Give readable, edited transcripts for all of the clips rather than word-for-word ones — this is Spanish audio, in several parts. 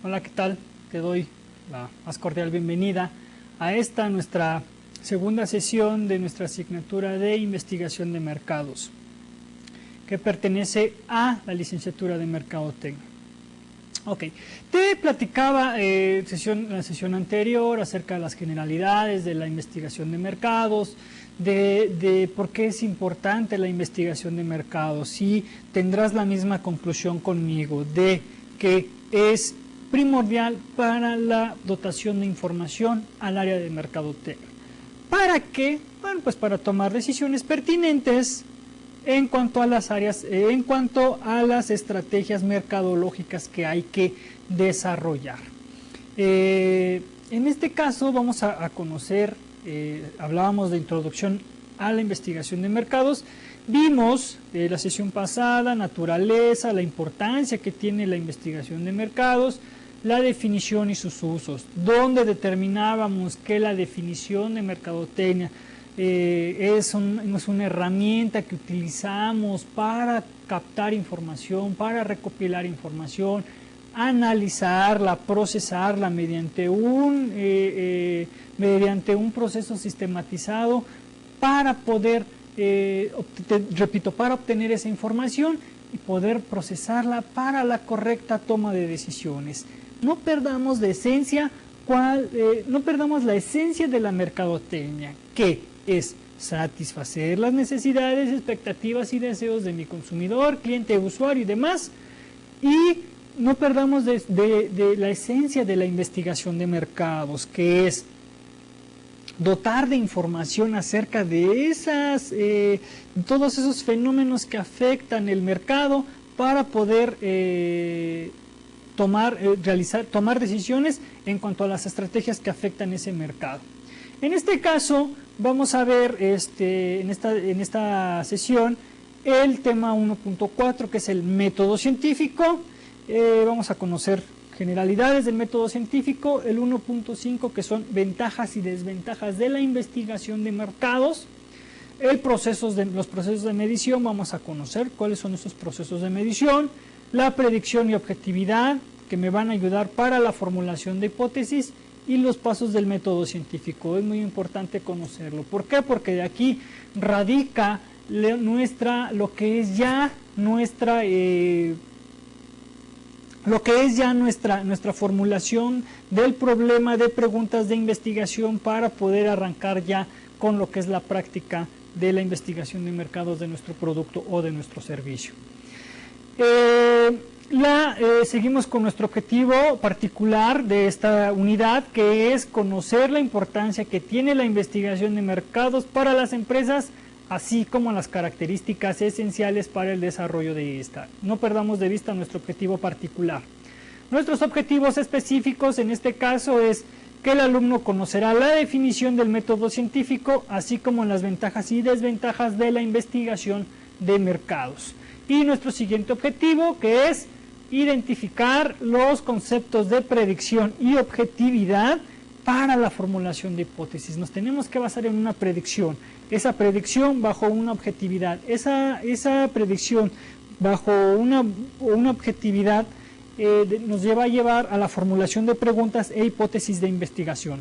Hola, ¿qué tal? Te doy la más cordial bienvenida a esta nuestra segunda sesión de nuestra asignatura de investigación de mercados, que pertenece a la licenciatura de Mercadotecnia. Ok, te platicaba en la sesión anterior acerca de las generalidades de la investigación de mercados, de por qué es importante la investigación de mercados, y tendrás la misma conclusión conmigo de que es primordial para la dotación de información al área de mercadotecnia. ¿Para qué? Bueno, pues para tomar decisiones pertinentes en cuanto a las áreas, en cuanto a las estrategias mercadológicas que hay que desarrollar. En este caso vamos a conocer, hablábamos de introducción a la investigación de mercados, vimos la sesión pasada naturaleza, la importancia que tiene la investigación de mercados, la definición y sus usos, donde determinábamos que la definición de mercadotecnia es una herramienta que utilizamos para captar información, para recopilar información, analizarla, procesarla mediante un proceso sistematizado para poder, para obtener esa información y poder procesarla para la correcta toma de decisiones. No perdamos la esencia de la mercadotecnia, que es satisfacer las necesidades, expectativas y deseos de mi consumidor, cliente, usuario y demás, y no perdamos de la esencia de la investigación de mercados, que es dotar de información acerca de todos esos fenómenos que afectan el mercado para poder tomar decisiones en cuanto a las estrategias que afectan ese mercado. En este caso vamos a ver en esta sesión el tema 1.4, que es el método científico. Vamos a conocer generalidades del método científico, el 1.5, que son ventajas y desventajas de la investigación de mercados. Los procesos de medición, vamos a conocer cuáles son esos procesos de medición, la predicción y objetividad, que me van a ayudar para la formulación de hipótesis, y los pasos del método científico. Es muy importante conocerlo. ¿Por qué? Porque de aquí radica lo que es ya nuestra formulación del problema de preguntas de investigación para poder arrancar ya con lo que es la práctica de la investigación de mercados de nuestro producto o de nuestro servicio. Seguimos con nuestro objetivo particular de esta unidad, que es conocer la importancia que tiene la investigación de mercados para las empresas, así como las características esenciales para el desarrollo de esta. No perdamos de vista nuestro objetivo particular. Nuestros objetivos específicos en este caso es que el alumno conocerá la definición del método científico, así como las ventajas y desventajas de la investigación de mercados. Y nuestro siguiente objetivo, que es identificar los conceptos de predicción y objetividad para la formulación de hipótesis. Nos tenemos que basar en una predicción, esa predicción bajo una objetividad, esa predicción bajo una objetividad nos va a llevar a la formulación de preguntas e hipótesis de investigación.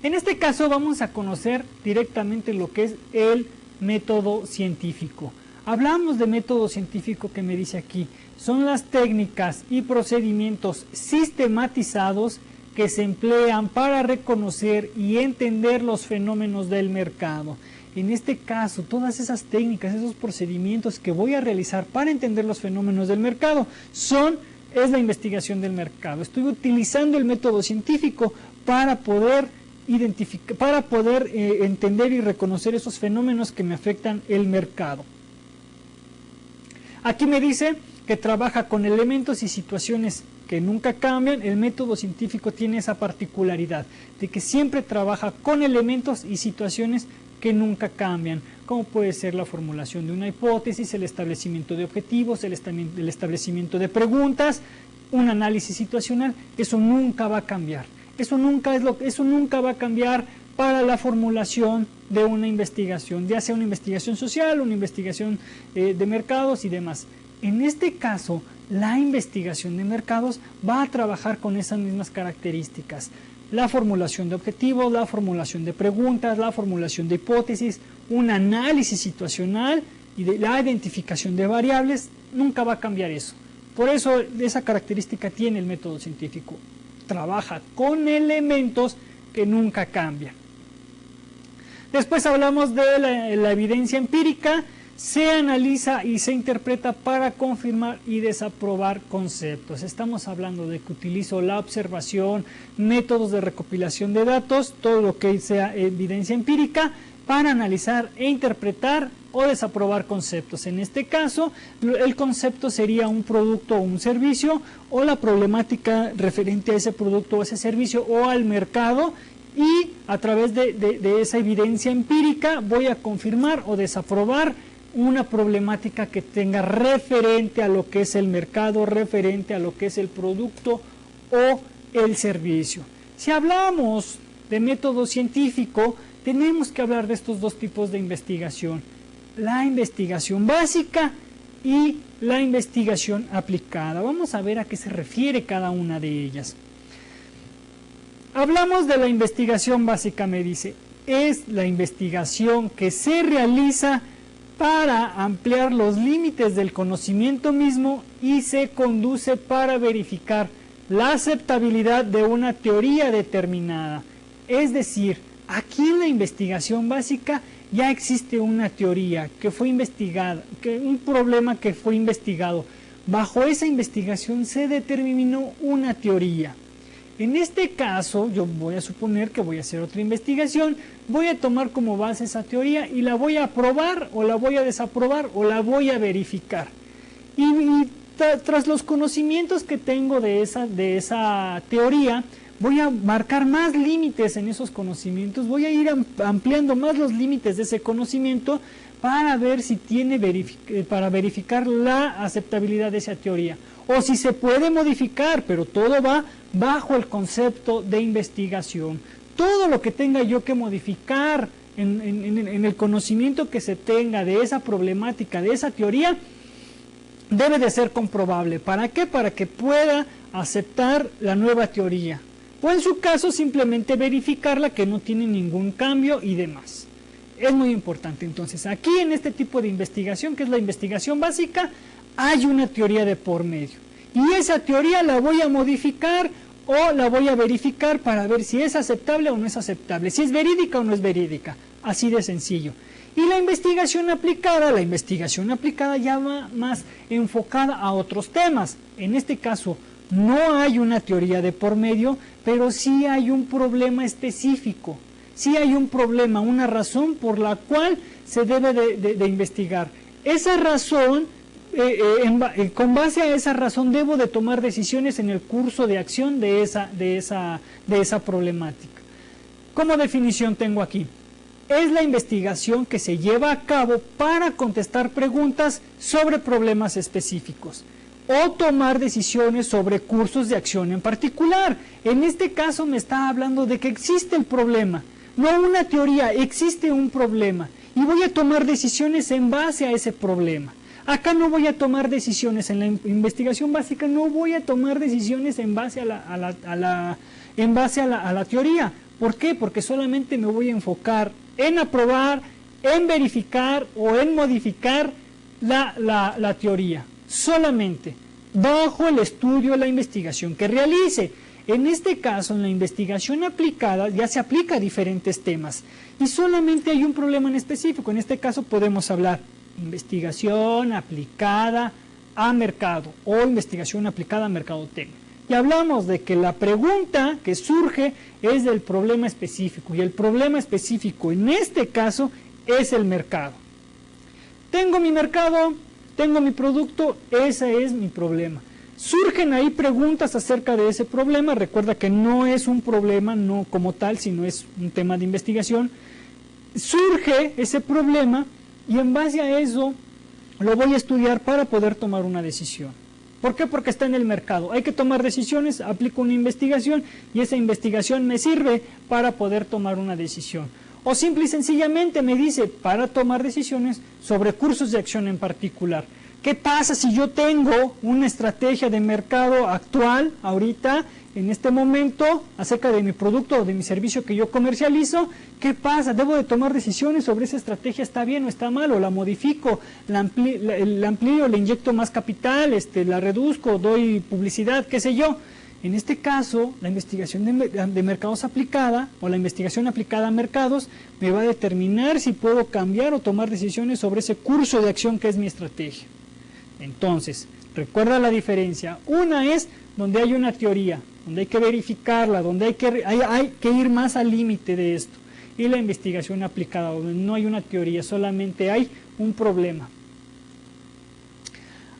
En este caso vamos a conocer directamente lo que es el método científico. Hablamos de método científico, que me dice aquí, son las técnicas y procedimientos sistematizados que se emplean para reconocer y entender los fenómenos del mercado. En este caso, todas esas técnicas, esos procedimientos que voy a realizar para entender los fenómenos del mercado es la investigación del mercado. Estoy utilizando el método científico para poder entender y reconocer esos fenómenos que me afectan el mercado. Aquí me dice que trabaja con elementos y situaciones que nunca cambian. El método científico tiene esa particularidad de que siempre trabaja con elementos y situaciones que nunca cambian, como puede ser la formulación de una hipótesis, el establecimiento de objetivos, el establecimiento de preguntas, un análisis situacional. Eso nunca va a cambiar. Eso nunca va a cambiar para la formulación de una investigación, ya sea una investigación social, una investigación de mercados y demás. En este caso, La investigación de mercados va a trabajar con esas mismas características. La formulación de objetivos, la formulación de preguntas, la formulación de hipótesis, un análisis situacional y de la identificación de variables, nunca va a cambiar eso. Por eso esa característica tiene el método científico. Trabaja con elementos que nunca cambian. Después hablamos de la evidencia empírica. Se analiza y se interpreta para confirmar y desaprobar conceptos. Estamos hablando de que utilizo la observación, métodos de recopilación de datos, todo lo que sea evidencia empírica, para analizar e interpretar o desaprobar conceptos. En este caso, el concepto sería un producto o un servicio, o la problemática referente a ese producto o ese servicio o al mercado, y a través de esa evidencia empírica voy a confirmar o desaprobar una problemática que tenga referente a lo que es el mercado, referente a lo que es el producto o el servicio. Si hablamos de método científico, tenemos que hablar de estos dos tipos de investigación: la investigación básica y la investigación aplicada. Vamos a ver a qué se refiere cada una de ellas. Hablamos de la investigación básica, me dice, es la investigación que se realiza para ampliar los límites del conocimiento mismo y se conduce para verificar la aceptabilidad de una teoría determinada. Es decir, aquí en la investigación básica ya existe una teoría que fue investigada, un problema que fue investigado. Bajo esa investigación se determinó una teoría. En este caso, yo voy a suponer que voy a hacer otra investigación, voy a tomar como base esa teoría y la voy a aprobar o la voy a desaprobar o la voy a verificar. Y tras los conocimientos que tengo de esa teoría, voy a marcar más límites en esos conocimientos, voy a ir ampliando más los límites de ese conocimiento para ver si para verificar la aceptabilidad de esa teoría. O si se puede modificar, pero todo va bajo el concepto de investigación. Todo lo que tenga yo que modificar en el conocimiento que se tenga de esa problemática, de esa teoría, debe de ser comprobable. ¿Para qué? Para que pueda aceptar la nueva teoría. O en su caso, simplemente verificarla, que no tiene ningún cambio y demás. Es muy importante. Entonces, aquí en este tipo de investigación, que es la investigación básica, hay una teoría de por medio. Y esa teoría la voy a modificar o la voy a verificar para ver si es aceptable o no es aceptable, si es verídica o no es verídica. Así de sencillo. Y la investigación aplicada ya va más enfocada a otros temas. En este caso, no hay una teoría de por medio, pero sí hay un problema específico. Sí hay un problema, una razón por la cual se debe de investigar. Esa razón, con base a esa razón, debo de tomar decisiones en el curso de acción de esa problemática. Como definición tengo aquí: es la investigación que se lleva a cabo para contestar preguntas sobre problemas específicos o tomar decisiones sobre cursos de acción en particular. En este caso me está hablando de que existe el problema, no una teoría, existe un problema y voy a tomar decisiones en base a ese problema. Acá no voy a tomar decisiones en la investigación básica, no voy a tomar decisiones en base a la teoría. ¿Por qué? Porque solamente me voy a enfocar en aprobar, en verificar o en modificar la teoría. Solamente bajo el estudio de la investigación que realice. En este caso, en la investigación aplicada, ya se aplica a diferentes temas y solamente hay un problema en específico. En este caso podemos hablar investigación aplicada a mercado o investigación aplicada a mercadotecnia. Y hablamos de que la pregunta que surge es del problema específico, y el problema específico en este caso es el mercado. Tengo mi mercado, tengo mi producto, ese es mi problema. Surgen ahí preguntas acerca de ese problema. Recuerda que no es un problema no como tal, sino es un tema de investigación. Surge ese problema y en base a eso lo voy a estudiar para poder tomar una decisión. ¿Por qué? Porque está en el mercado. Hay que tomar decisiones, aplico una investigación y esa investigación me sirve para poder tomar una decisión. O simple y sencillamente me dice para tomar decisiones sobre cursos de acción en particular. ¿Qué pasa si yo tengo una estrategia de mercado actual, ahorita, en este momento, acerca de mi producto o de mi servicio que yo comercializo? ¿Qué pasa? ¿Debo de tomar decisiones sobre esa estrategia? ¿Está bien o está mal? ¿O la modifico? ¿La amplío? ¿Le inyecto más capital? ¿La reduzco? ¿Doy publicidad? ¿Qué sé yo? En este caso, la investigación de mercados aplicada o la investigación aplicada a mercados me va a determinar si puedo cambiar o tomar decisiones sobre ese curso de acción que es mi estrategia. Entonces, recuerda la diferencia. Una es donde hay una teoría, donde hay que verificarla, donde hay que ir más al límite de esto. Y la investigación aplicada, donde no hay una teoría, solamente hay un problema.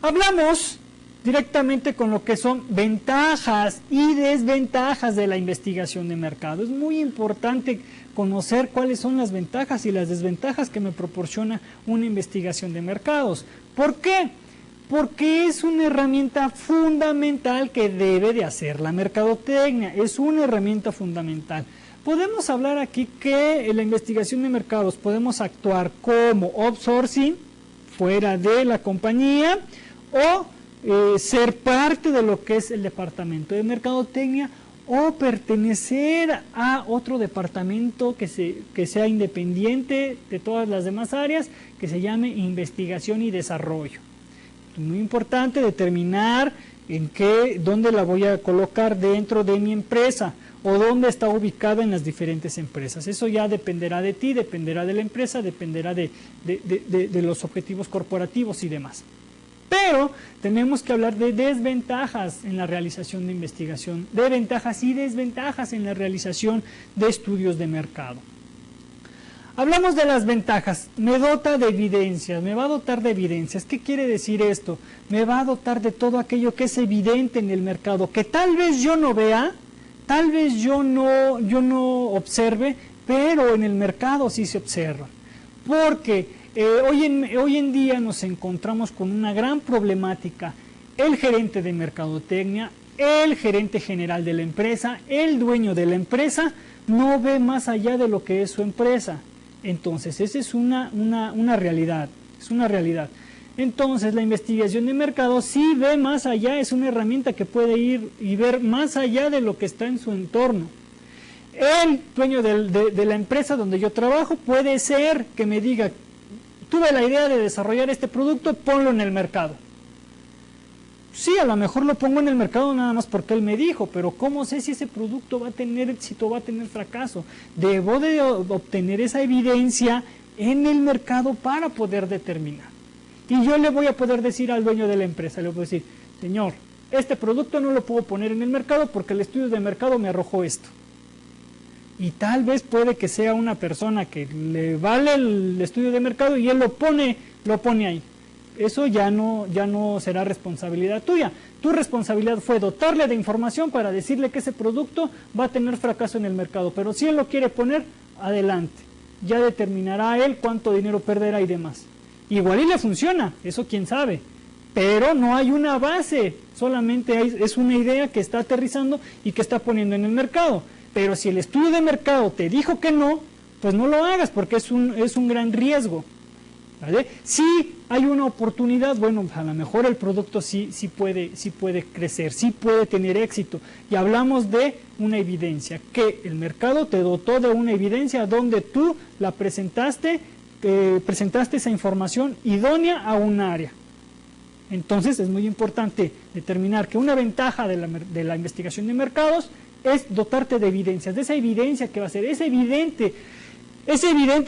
Hablamos directamente con lo que son ventajas y desventajas de la investigación de mercado. Es muy importante conocer cuáles son las ventajas y las desventajas que me proporciona una investigación de mercados. ¿Por qué? Porque es una herramienta fundamental que debe de hacer la mercadotecnia, es una herramienta fundamental. Podemos hablar aquí que en la investigación de mercados podemos actuar como outsourcing, fuera de la compañía, o ser parte de lo que es el departamento de mercadotecnia, o pertenecer a otro departamento que sea independiente de todas las demás áreas, que se llame investigación y desarrollo. Muy importante determinar dónde la voy a colocar dentro de mi empresa o dónde está ubicada en las diferentes empresas. Eso ya dependerá de ti, dependerá de la empresa, dependerá de los objetivos corporativos y demás. Pero tenemos que hablar de desventajas en la realización de investigación, de ventajas y desventajas en la realización de estudios de mercado. Hablamos de las ventajas. Me dota de evidencias, me va a dotar de evidencias. ¿Qué quiere decir esto? Me va a dotar de todo aquello que es evidente en el mercado, que tal vez yo no vea, tal vez yo no observe, pero en el mercado sí se observa. Porque hoy en día nos encontramos con una gran problemática. El gerente de mercadotecnia, el gerente general de la empresa, el dueño de la empresa, no ve más allá de lo que es su empresa. Entonces, esa es una realidad, es una realidad. Entonces, la investigación de mercado sí ve más allá, es una herramienta que puede ir y ver más allá de lo que está en su entorno. El dueño de la empresa donde yo trabajo puede ser que me diga, tuve la idea de desarrollar este producto, ponlo en el mercado. Sí, a lo mejor lo pongo en el mercado nada más porque él me dijo, pero ¿cómo sé si ese producto va a tener éxito o va a tener fracaso? Debo de obtener esa evidencia en el mercado para poder determinar. Y yo le voy a poder decir al dueño de la empresa, le voy a decir, señor, este producto no lo puedo poner en el mercado porque el estudio de mercado me arrojó esto. Y tal vez puede que sea una persona que le vale el estudio de mercado y él lo pone ahí. Eso ya no será responsabilidad tuya. Tu responsabilidad fue dotarle de información para decirle que ese producto va a tener fracaso en el mercado. Pero si él lo quiere poner, adelante. Ya determinará él cuánto dinero perderá y demás. Igual y le funciona, eso quién sabe. Pero no hay una base, solamente es una idea que está aterrizando y que está poniendo en el mercado. Pero si el estudio de mercado te dijo que no, pues no lo hagas porque es un gran riesgo. ¿Vale? Si hay una oportunidad, bueno, a lo mejor el producto sí puede crecer, sí puede tener éxito. Y hablamos de una evidencia, que el mercado te dotó de una evidencia donde tú la presentaste esa información idónea a un área. Entonces es muy importante determinar que una ventaja de la investigación de mercados es dotarte de evidencias, de esa evidencia que va a ser, es evidente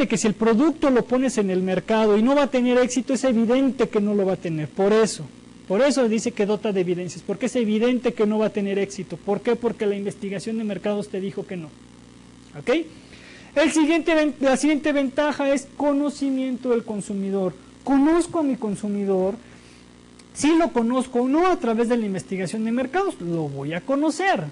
que si el producto lo pones en el mercado y no va a tener éxito, es evidente que no lo va a tener. Por eso dice que dota de evidencias, porque es evidente que no va a tener éxito. ¿Por qué? Porque la investigación de mercados te dijo que no. ¿Ok? La siguiente ventaja es conocimiento del consumidor. Conozco a mi consumidor. Si lo conozco o no a través de la investigación de mercados, lo voy a conocer.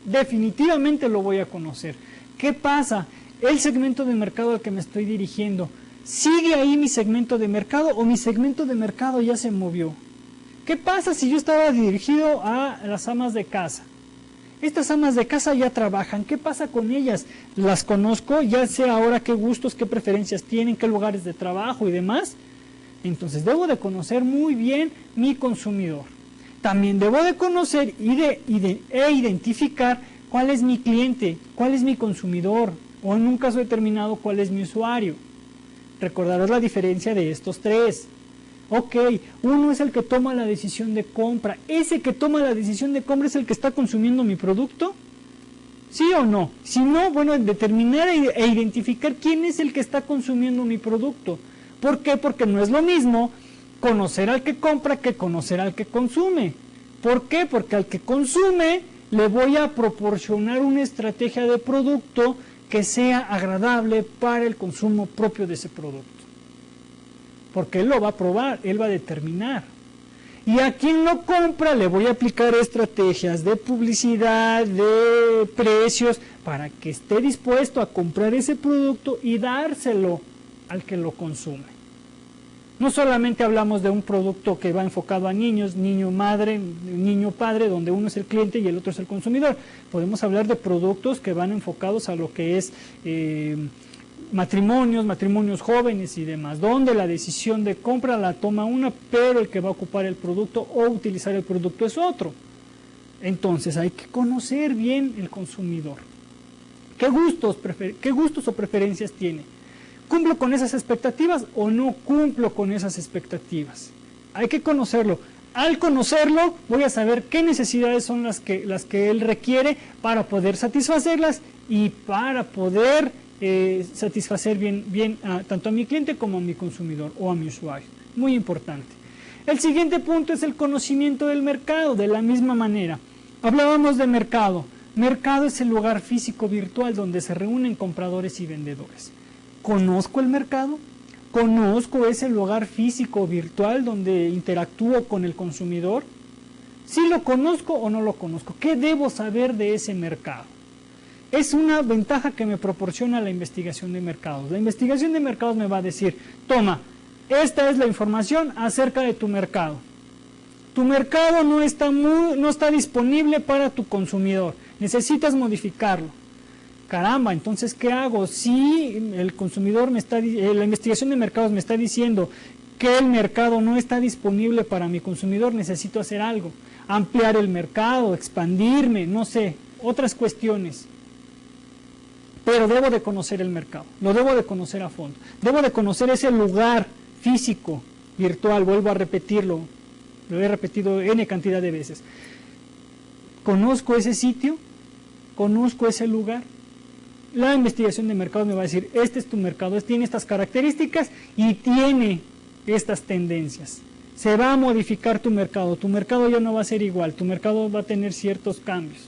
Definitivamente lo voy a conocer. ¿Qué pasa? El segmento de mercado al que me estoy dirigiendo, ¿sigue ahí mi segmento de mercado o mi segmento de mercado ya se movió? ¿Qué pasa si yo estaba dirigido a las amas de casa? Estas amas de casa ya trabajan, ¿qué pasa con ellas? ¿Las conozco? Ya sé ahora qué gustos, qué preferencias tienen, qué lugares de trabajo y demás. Entonces debo de conocer muy bien mi consumidor. También debo de conocer e identificar cuál es mi cliente, cuál es mi consumidor, o en un caso determinado cuál es mi usuario. Recordarás la diferencia de estos tres. Ok, uno es el que toma la decisión de compra. ¿Ese que toma la decisión de compra es el que está consumiendo mi producto? ¿Sí o no? Si no, bueno, determinar e identificar quién es el que está consumiendo mi producto. ¿Por qué? Porque no es lo mismo conocer al que compra que conocer al que consume. ¿Por qué? Porque al que consume le voy a proporcionar una estrategia de producto que sea agradable para el consumo propio de ese producto. Porque él lo va a probar, él va a determinar. Y a quien lo compra le voy a aplicar estrategias de publicidad, de precios, para que esté dispuesto a comprar ese producto y dárselo al que lo consume. No solamente hablamos de un producto que va enfocado a niños, niño madre, niño padre, donde uno es el cliente y el otro es el consumidor. Podemos hablar de productos que van enfocados a lo que es matrimonios jóvenes y demás, donde la decisión de compra la toma una, pero el que va a ocupar el producto o utilizar el producto es otro. Entonces hay que conocer bien el consumidor. ¿Qué gustos o preferencias tiene? ¿Cumplo con esas expectativas o no cumplo con esas expectativas? Hay que conocerlo. Al conocerlo, voy a saber qué necesidades son las que él requiere para poder satisfacerlas y para poder satisfacer bien tanto a mi cliente como a mi consumidor o a mi usuario. Muy importante. El siguiente punto es el conocimiento del mercado. De la misma manera, hablábamos de mercado. Mercado es el lugar físico virtual donde se reúnen compradores y vendedores. ¿Conozco el mercado? ¿Conozco ese lugar físico virtual donde interactúo con el consumidor? ¿Sí lo conozco o no lo conozco? ¿Qué debo saber de ese mercado? Es una ventaja que me proporciona la investigación de mercados. La investigación de mercados me va a decir, toma, esta es la información acerca de tu mercado. Tu mercado no está disponible para tu consumidor. Necesitas modificarlo. Caramba, entonces, ¿qué hago? Si el consumidor la investigación de mercados me está diciendo que el mercado no está disponible para mi consumidor, necesito hacer algo. Ampliar el mercado, expandirme, no sé, otras cuestiones. Pero debo de conocer el mercado, lo debo de conocer a fondo. Debo de conocer ese lugar físico, virtual, vuelvo a repetirlo, lo he repetido N cantidad de veces. ¿Conozco ese sitio? ¿Conozco ese lugar? La investigación de mercados me va a decir, este es tu mercado, tiene estas características y tiene estas tendencias. Se va a modificar tu mercado ya no va a ser igual, tu mercado va a tener ciertos cambios.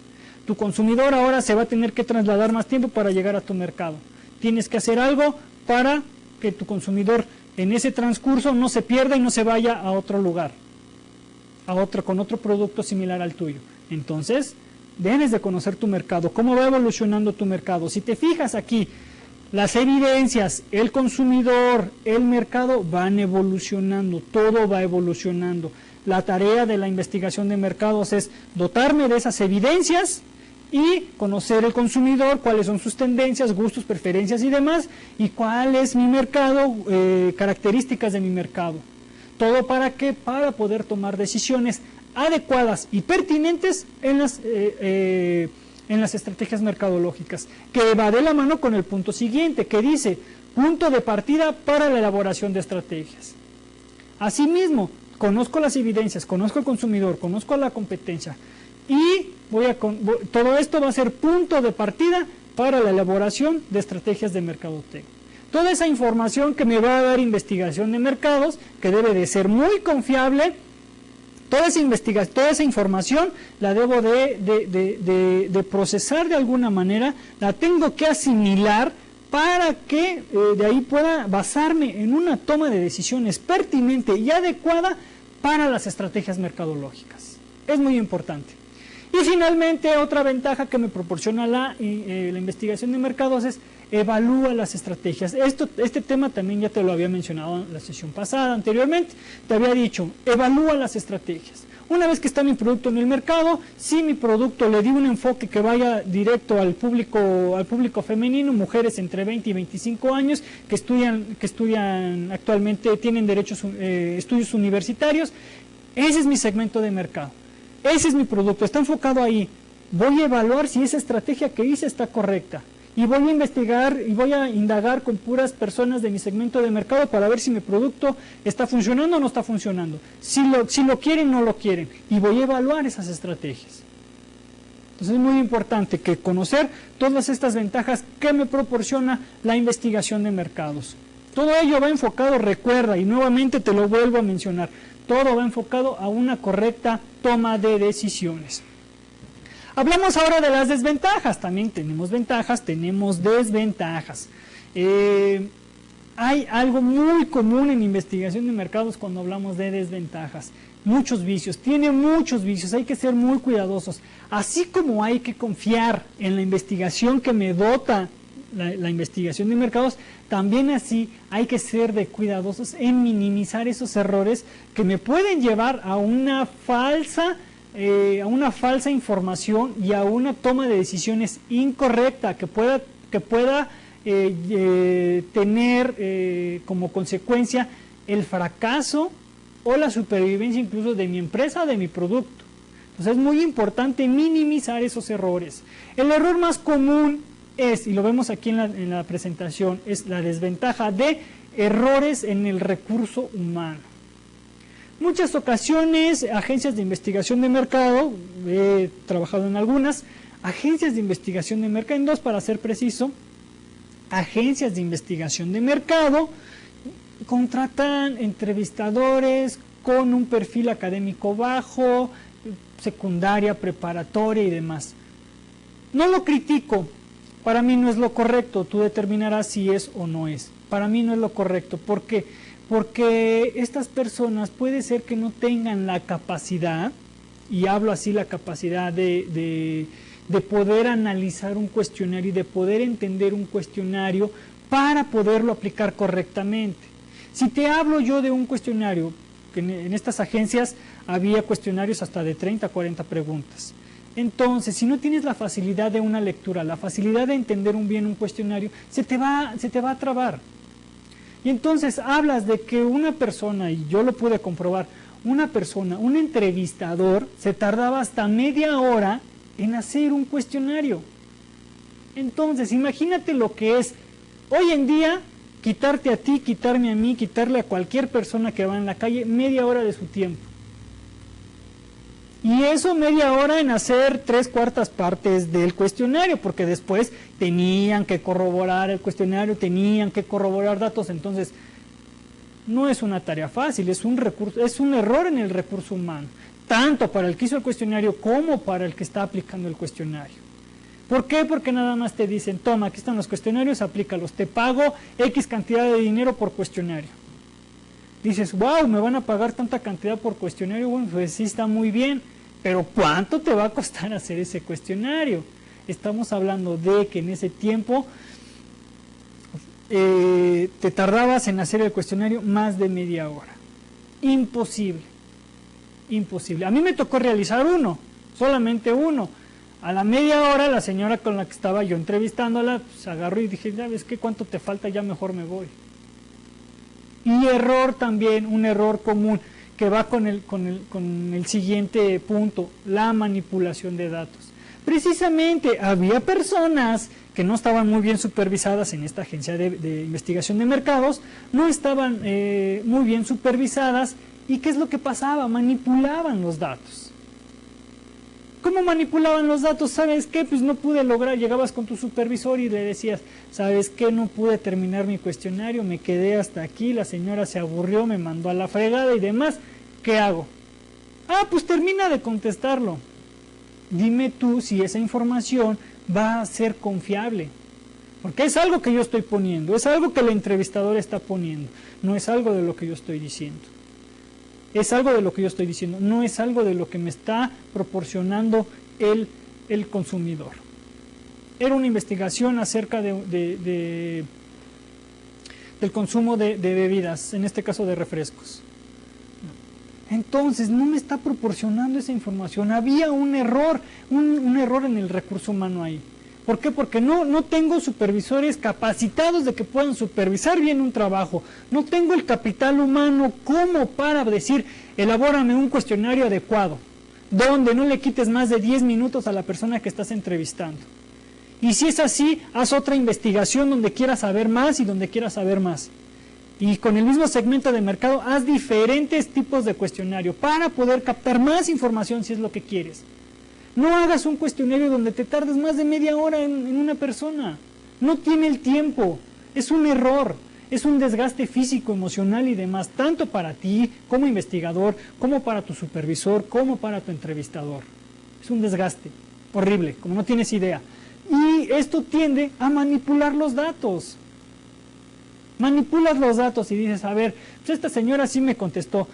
Tu consumidor ahora se va a tener que trasladar más tiempo para llegar a tu mercado. Tienes que hacer algo para que tu en ese transcurso no se pierda y no se vaya a otro lugar, con otro producto similar al tuyo. Entonces, debes de conocer tu mercado, cómo va evolucionando tu mercado. Si te fijas aquí, las evidencias, el consumidor, el mercado van evolucionando, todo va evolucionando. La tarea de la investigación de mercados es dotarme de esas evidencias y conocer el consumidor, cuáles son sus tendencias, gustos, preferencias y demás, y cuál es mi mercado, características de mi mercado. ¿Todo para qué? Para poder tomar decisiones adecuadas y pertinentes en las estrategias mercadológicas, que va de la mano con el punto siguiente, que dice, punto de partida para la elaboración de estrategias. Asimismo, conozco las evidencias, conozco al consumidor, conozco a la competencia, y todo esto va a ser punto de partida para la elaboración de estrategias de mercadotecnia. Toda esa información que me va a dar investigación de mercados, que debe de ser muy confiable, toda esa información la debo de procesar de alguna manera, la tengo que asimilar para que de ahí pueda basarme en una toma de decisiones pertinente y adecuada para las estrategias mercadológicas. Es muy importante. Y finalmente, otra ventaja que me proporciona la investigación de mercados es evalúa las estrategias. Este tema también ya te lo había mencionado en la sesión pasada, anteriormente. Te había dicho, evalúa las estrategias. Una vez que está mi producto en el mercado, si mi producto le di un enfoque que vaya directo al público femenino, mujeres entre 20 y 25 años que estudian actualmente, tienen estudios universitarios, ese es mi segmento de mercado, ese es mi producto, está enfocado ahí. Voy a evaluar si esa estrategia que hice está correcta. Y voy a investigar y voy a indagar con puras personas de mi segmento de mercado para ver si mi producto está funcionando o no está funcionando. Si lo quieren o no lo quieren. Y voy a evaluar esas estrategias. Entonces es muy importante que conocer todas estas ventajas que me proporciona la investigación de mercados. Todo ello va enfocado, recuerda, y nuevamente te lo vuelvo a mencionar, todo va enfocado a una correcta toma de decisiones. Hablamos ahora de las desventajas. También tenemos ventajas, tenemos desventajas. Hay algo muy común en investigación de mercados cuando hablamos de desventajas. Muchos vicios, tiene muchos vicios, hay que ser muy cuidadosos. Así como hay que confiar en la investigación que me dota la investigación de mercados, también así hay que ser cuidadosos en minimizar esos errores que me pueden llevar a una falsa información y a una toma de decisiones incorrecta que pueda tener como consecuencia el fracaso o la supervivencia incluso de mi empresa o de mi producto. Entonces es muy importante minimizar esos errores. El error más común es, y lo vemos aquí en la presentación, es la desventaja de errores en el recurso humano. Muchas ocasiones, agencias de investigación de mercado, he trabajado en algunas, agencias de investigación de mercado, en dos para ser preciso, agencias de investigación de mercado contratan entrevistadores con un perfil académico bajo, secundaria, preparatoria y demás. No lo critico, para mí no es lo correcto, tú determinarás si es o no es. Para mí no es lo correcto, ¿por qué? Porque estas personas puede ser que no tengan la capacidad, y hablo así, la capacidad de poder analizar un cuestionario y de poder entender un cuestionario para poderlo aplicar correctamente. Si te hablo yo de un cuestionario, que en estas agencias había cuestionarios hasta de 30 a 40 preguntas. Entonces, si no tienes la facilidad de una lectura, la facilidad de entender bien un cuestionario, se te va a trabar. Y entonces hablas de que una persona, y yo lo pude comprobar, un entrevistador, se tardaba hasta media hora en hacer un cuestionario. Entonces, imagínate lo que es hoy en día quitarte a ti, quitarme a mí, quitarle a cualquier persona que va en la calle media hora de su tiempo. Y eso media hora en hacer 3/4 partes del cuestionario, porque después tenían que corroborar el cuestionario, tenían que corroborar datos. Entonces no es una tarea fácil, es un error en el recurso humano, tanto para el que hizo el cuestionario como para el que está aplicando el cuestionario. ¿Por qué? Porque nada más te dicen, toma, aquí están los cuestionarios, aplícalos, te pago X cantidad de dinero por cuestionario. Dices, wow, me van a pagar tanta cantidad por cuestionario. Bueno, pues sí, está muy bien, pero ¿cuánto te va a costar hacer ese cuestionario? Estamos hablando de que en ese tiempo te tardabas en hacer el cuestionario más de media hora. Imposible, imposible. A mí me tocó realizar solamente uno. A la media hora la señora con la que estaba yo entrevistándola, pues agarró y dije, ¿sabes qué? ¿Cuánto te falta? Ya mejor me voy. Y error también, un error común que va con el siguiente punto, la manipulación de datos. Precisamente había personas que no estaban muy bien supervisadas en esta agencia de investigación de mercados, no estaban muy bien supervisadas, y ¿qué es lo que pasaba? Manipulaban los datos. ¿Cómo manipulaban los datos? ¿Sabes qué? Pues no pude lograr, llegabas con tu supervisor y le decías, ¿sabes qué? No pude terminar mi cuestionario, me quedé hasta aquí, la señora se aburrió, me mandó a la fregada y demás, ¿qué hago? Ah, pues termina de contestarlo. Dime tú si esa información va a ser confiable, porque es algo que yo estoy poniendo, es algo que el entrevistador está poniendo, no es algo de lo que yo estoy diciendo. Es algo de lo que yo estoy diciendo, no es algo de lo que me está proporcionando el consumidor. Era una investigación acerca del consumo de bebidas, en este caso de refrescos. Entonces no me está proporcionando esa información. Había un error, un error en el recurso humano ahí. ¿Por qué? Porque no tengo supervisores capacitados de que puedan supervisar bien un trabajo. No tengo el capital humano como para decir, elabórame un cuestionario adecuado, donde no le quites más de 10 minutos a la persona que estás entrevistando. Y si es así, haz otra investigación donde quieras saber más y donde quieras saber más. Y con el mismo segmento de mercado, haz diferentes tipos de cuestionario para poder captar más información si es lo que quieres. No hagas un cuestionario donde te tardes más de media hora en una persona. No tiene el tiempo. Es un error. Es un desgaste físico, emocional y demás, tanto para ti como investigador, como para tu supervisor, como para tu entrevistador. Es un desgaste horrible, como no tienes idea. Y esto tiende a manipular los datos. Manipulas los datos y dices, a ver, pues esta señora sí me contestó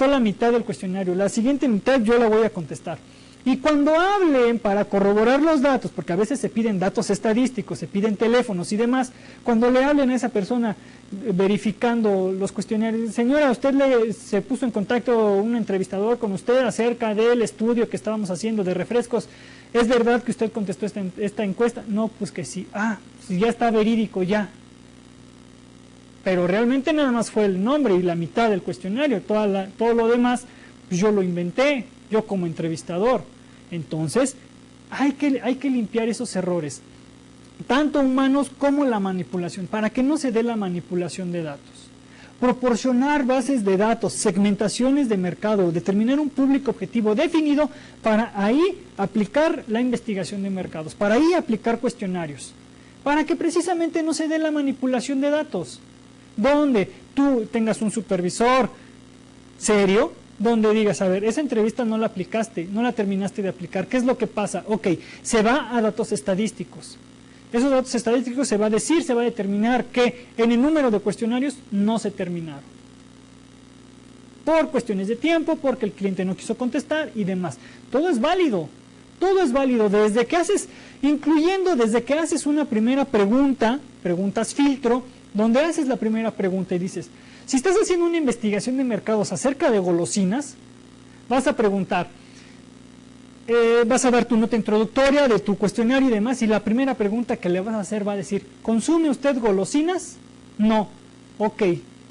la mitad del cuestionario, la siguiente mitad yo la voy a contestar. Y cuando hablen para corroborar los datos, porque a veces se piden datos estadísticos, se piden teléfonos y demás, cuando le hablen a esa persona verificando los cuestionarios, señora, usted se puso en contacto un entrevistador con usted acerca del estudio que estábamos haciendo de refrescos, ¿es verdad que usted contestó esta encuesta? No, pues que sí. Si ya está verídico ya. Pero realmente nada más fue el nombre y la mitad del cuestionario, todo lo demás pues yo lo inventé, yo como entrevistador. Entonces hay que limpiar esos errores, tanto humanos como la manipulación, para que no se dé la manipulación de datos. Proporcionar bases de datos, segmentaciones de mercado, determinar un público objetivo definido para ahí aplicar la investigación de mercados, para ahí aplicar cuestionarios, para que precisamente no se dé la manipulación de datos. Donde tú tengas un supervisor serio, donde digas, a ver, esa entrevista no la aplicaste, no la terminaste de aplicar, ¿qué es lo que pasa? Ok, se va a datos estadísticos. Esos datos estadísticos se va a decir, se va a determinar que en el número de cuestionarios no se terminaron. Por cuestiones de tiempo, porque el cliente no quiso contestar y demás. Todo es válido desde que haces, incluyendo desde que haces una primera pregunta, preguntas filtro, donde haces la primera pregunta y dices, si estás haciendo una investigación de mercados acerca de golosinas, vas a preguntar, vas a dar tu nota introductoria de tu cuestionario y demás, y la primera pregunta que le vas a hacer va a decir, ¿consume usted golosinas? No. Ok,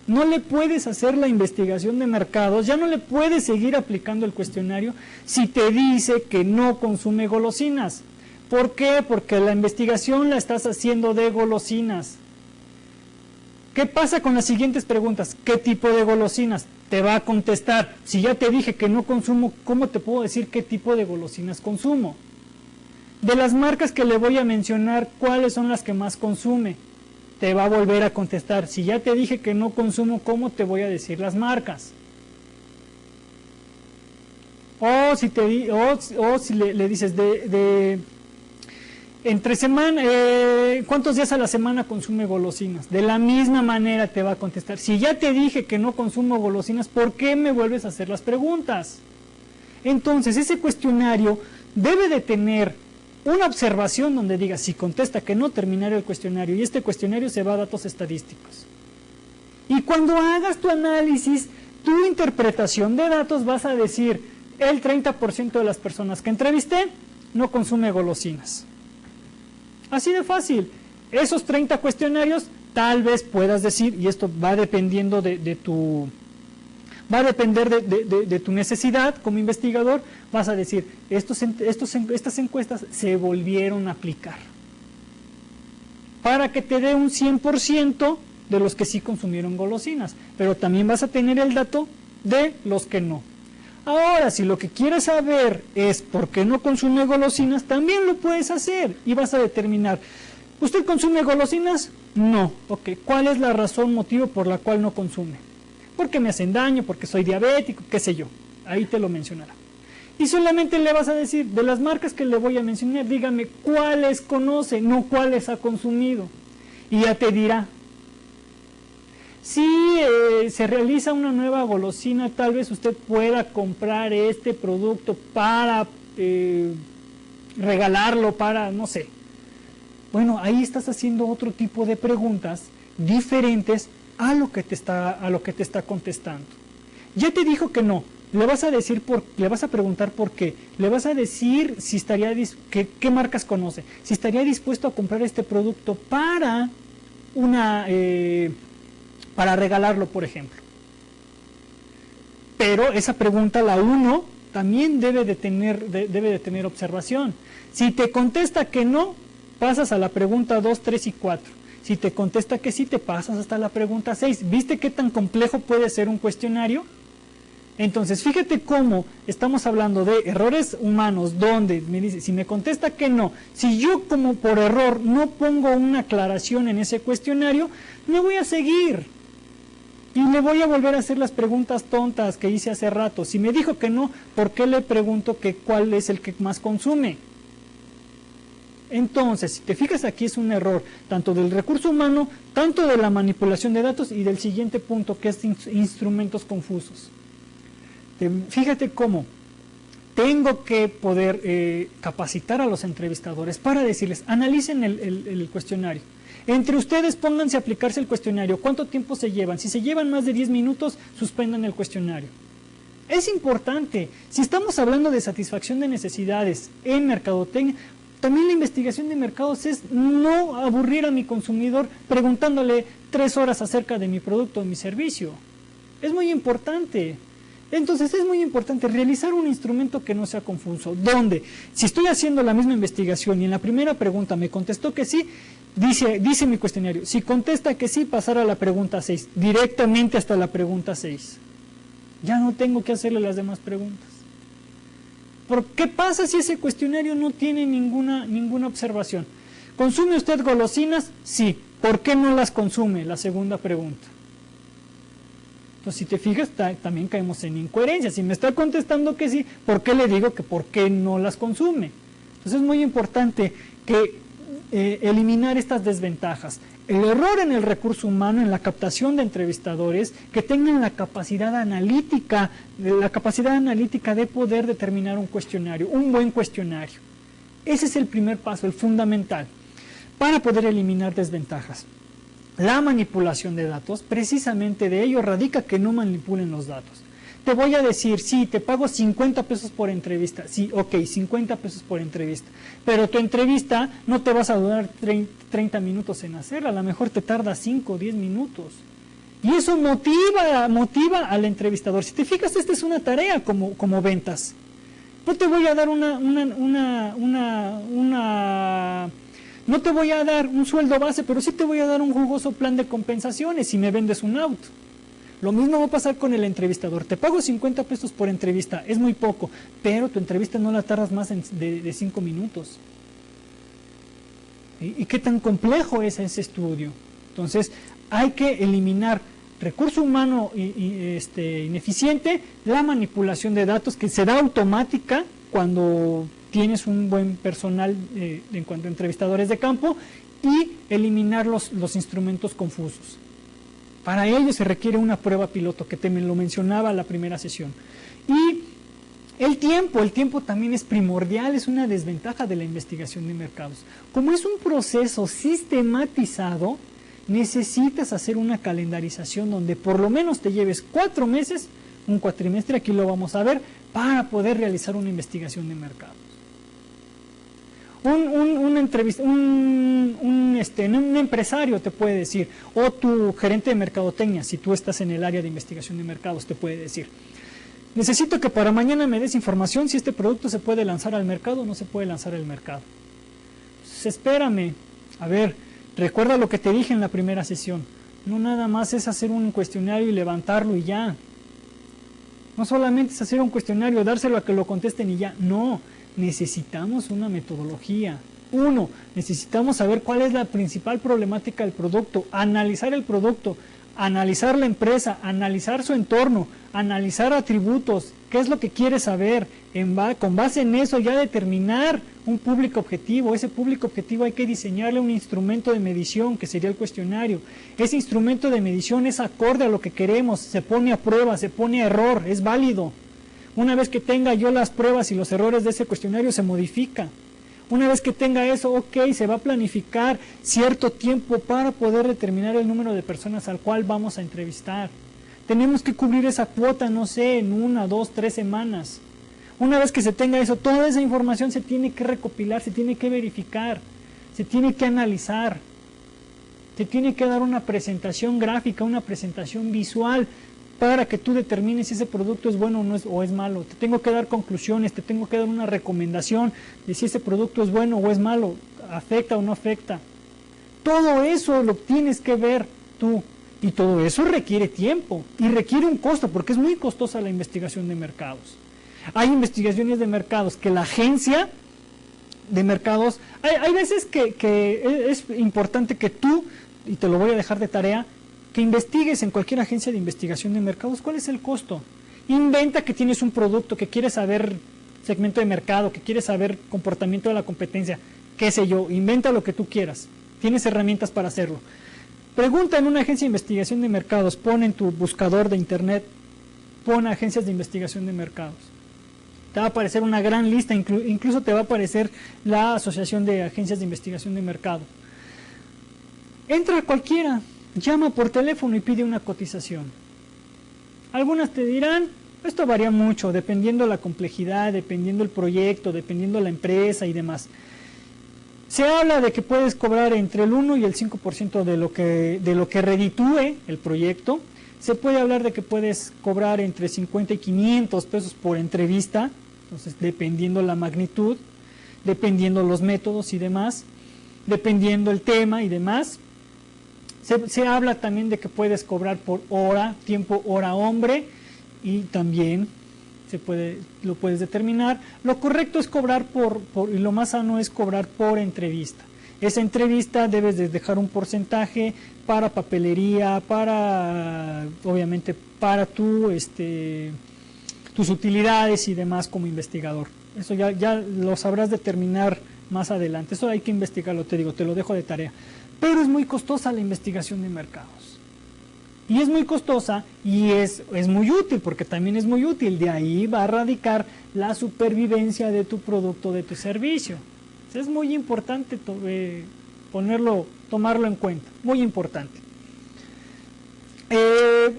no le puedes hacer la investigación de mercados, ya no le puedes seguir aplicando el cuestionario si te dice que no consume golosinas. ¿Por qué? Porque la investigación la estás haciendo de golosinas. ¿Qué pasa con las siguientes preguntas? ¿Qué tipo de golosinas? Te va a contestar, si ya te dije que no consumo, ¿cómo te puedo decir qué tipo de golosinas consumo? De las marcas que le voy a mencionar, ¿cuáles son las que más consume? Te va a volver a contestar, si ya te dije que no consumo, ¿cómo te voy a decir las marcas? O si le dices entre semana, ¿cuántos días a la semana consume golosinas? De la misma manera te va a contestar. Si ya te dije que no consumo golosinas, ¿por qué me vuelves a hacer las preguntas? Entonces, ese cuestionario debe de tener una observación donde diga, si contesta que no, terminar el cuestionario. Y este cuestionario se va a datos estadísticos. Y cuando hagas tu análisis, tu interpretación de datos, vas a decir, el 30% de las personas que entrevisté no consume golosinas. Así de fácil. Esos 30 cuestionarios tal vez puedas decir, y esto va dependiendo de tu necesidad como investigador, vas a decir, estas encuestas se volvieron a aplicar. Para que te dé un 100% de los que sí consumieron golosinas, pero también vas a tener el dato de los que no. Ahora, si lo que quieres saber es por qué no consume golosinas, también lo puedes hacer y vas a determinar, ¿usted consume golosinas? No. Ok, ¿cuál es la razón, motivo por la cual no consume? Porque me hacen daño, porque soy diabético, qué sé yo. Ahí te lo mencionará. Y solamente le vas a decir, de las marcas que le voy a mencionar, dígame cuáles conoce, no cuáles ha consumido. Y ya te dirá. Si se realiza una nueva golosina, tal vez usted pueda comprar este producto para regalarlo, para, no sé. Bueno, ahí estás haciendo otro tipo de preguntas diferentes a lo que te está contestando. Ya te dijo que no. Le vas a preguntar por qué. Le vas a decir si estaría qué marcas conoce. Si estaría dispuesto a comprar este producto para para regalarlo, por ejemplo. Pero esa pregunta, la 1, también debe de tener observación. Si te contesta que no, pasas a la pregunta 2, 3 y 4. Si te contesta que sí, te pasas hasta la pregunta 6. ¿Viste qué tan complejo puede ser un cuestionario? Entonces, fíjate cómo estamos hablando de errores humanos, donde me dice, si me contesta que no, si yo como por error no pongo una aclaración en ese cuestionario, me voy a seguir. Y le voy a volver a hacer las preguntas tontas que hice hace rato. Si me dijo que no, ¿por qué le pregunto que cuál es el que más consume? Entonces, si te fijas, aquí es un error, tanto del recurso humano, tanto de la manipulación de datos y del siguiente punto, que es instrumentos confusos. Fíjate cómo tengo que poder capacitar a los entrevistadores para decirles, analicen el cuestionario. Entre ustedes pónganse a aplicarse el cuestionario. ¿Cuánto tiempo se llevan? Si se llevan más de 10 minutos, suspendan el cuestionario. Es importante. Si estamos hablando de satisfacción de necesidades en mercadotecnia, también la investigación de mercados es no aburrir a mi consumidor preguntándole 3 horas acerca de mi producto o mi servicio. Es muy importante. Entonces es muy importante realizar un instrumento que no sea confuso, donde si estoy haciendo la misma investigación y en la primera pregunta me contestó que sí, dice mi cuestionario, si contesta que sí, pasar a la pregunta 6, directamente hasta la pregunta 6. Ya no tengo que hacerle las demás preguntas. ¿Por qué pasa si ese cuestionario no tiene ninguna observación? ¿Consume usted golosinas? Sí. ¿Por qué no las consume? La segunda pregunta. Entonces, si te fijas, también caemos en incoherencia. Si me está contestando que sí, ¿por qué le digo que por qué no las consume? Entonces es muy importante que eliminar estas desventajas. El error en el recurso humano, en la captación de entrevistadores, que tengan la capacidad analítica de poder determinar un cuestionario, un buen cuestionario. Ese es el primer paso, el fundamental, para poder eliminar desventajas. La manipulación de datos, precisamente de ello radica que no manipulen los datos. Te voy a decir, sí, te pago 50 pesos por entrevista. Sí, ok, 50 pesos por entrevista. Pero tu entrevista no te vas a durar 30 minutos en hacerla. A lo mejor te tarda 5 o 10 minutos. Y eso motiva al entrevistador. Si te fijas, esta es una tarea como ventas. No te voy a dar no te voy a dar un sueldo base, pero sí te voy a dar un jugoso plan de compensaciones si me vendes un auto. Lo mismo va a pasar con el entrevistador. Te pago 50 pesos por entrevista, es muy poco, pero tu entrevista no la tardas más de 5 minutos. ¿Y qué tan complejo es ese estudio? Entonces, hay que eliminar recurso humano ineficiente, la manipulación de datos que se da automática cuando tienes un buen personal en cuanto a entrevistadores de campo, y eliminar los instrumentos confusos. Para ello se requiere una prueba piloto, que te lo mencionaba en la primera sesión. Y el tiempo también es primordial, es una desventaja de la investigación de mercados. Como es un proceso sistematizado, necesitas hacer una calendarización donde por lo menos te lleves 4 meses, un cuatrimestre, aquí lo vamos a ver, para poder realizar una investigación de mercados. Un empresario te puede decir, o tu gerente de mercadotecnia, si tú estás en el área de investigación de mercados, te puede decir, necesito que para mañana me des información si este producto se puede lanzar al mercado o no se puede lanzar al mercado. Pues espérame, a ver, recuerda lo que te dije en la primera sesión, no nada más es hacer un cuestionario y levantarlo y ya. No solamente es hacer un cuestionario, dárselo a que lo contesten y ya, no. Necesitamos una metodología. Necesitamos saber cuál es la principal problemática del producto, analizar el producto, analizar la empresa, analizar su entorno, analizar atributos, qué es lo que quiere saber, con base en eso ya determinar un público objetivo. Ese público objetivo hay que diseñarle un instrumento de medición, que sería el cuestionario. Ese instrumento de medición es acorde a lo que queremos, se pone a prueba, se pone a error, es válido. Una vez que tenga yo las pruebas y los errores de ese cuestionario, se modifica. Una vez que tenga eso, ok, se va a planificar cierto tiempo para poder determinar el número de personas al cual vamos a entrevistar. Tenemos que cubrir esa cuota, no sé, en 1, 2, 3 semanas. Una vez que se tenga eso, toda esa información se tiene que recopilar, se tiene que verificar, se tiene que analizar, se tiene que dar una presentación gráfica, una presentación visual para que tú determines si ese producto es bueno o es malo. Te tengo que dar conclusiones, te tengo que dar una recomendación de si ese producto es bueno o es malo, afecta o no afecta. Todo eso lo tienes que ver tú. Y todo eso requiere tiempo y requiere un costo, porque es muy costosa la investigación de mercados. Hay investigaciones de mercados que la agencia de mercados, hay veces que es importante que tú, y te lo voy a dejar de tarea, que investigues en cualquier agencia de investigación de mercados cuál es el costo. Inventa que tienes un producto, que quieres saber segmento de mercado, que quieres saber comportamiento de la competencia, qué sé yo, inventa lo que tú quieras. Tienes herramientas para hacerlo. Pregunta en una agencia de investigación de mercados, pon en tu buscador de internet, pon agencias de investigación de mercados. Te va a aparecer una gran lista, incluso te va a aparecer la Asociación de Agencias de Investigación de Mercado. Entra a cualquiera, llama por teléfono y pide una cotización. Algunas te dirán, esto varía mucho, dependiendo la complejidad, dependiendo el proyecto, dependiendo la empresa y demás. Se habla de que puedes cobrar entre el 1 y el 5% de lo que reditúe el proyecto. Se puede hablar de que puedes cobrar entre 50 y 500 pesos por entrevista, entonces dependiendo la magnitud, dependiendo los métodos y demás, dependiendo el tema y demás. Se habla también de que puedes cobrar por hora, tiempo hora hombre, y también lo puedes determinar. Lo correcto es cobrar y lo más sano es cobrar por entrevista. Esa entrevista debes de dejar un porcentaje para papelería, obviamente para tus utilidades y demás como investigador. Eso ya lo sabrás determinar más adelante. Eso hay que investigarlo, te lo dejo de tarea. Pero es muy costosa la investigación de mercados. Y es muy costosa y es muy útil, porque también es muy útil. De ahí va a radicar la supervivencia de tu producto, de tu servicio. Es muy importante tomarlo en cuenta, muy importante.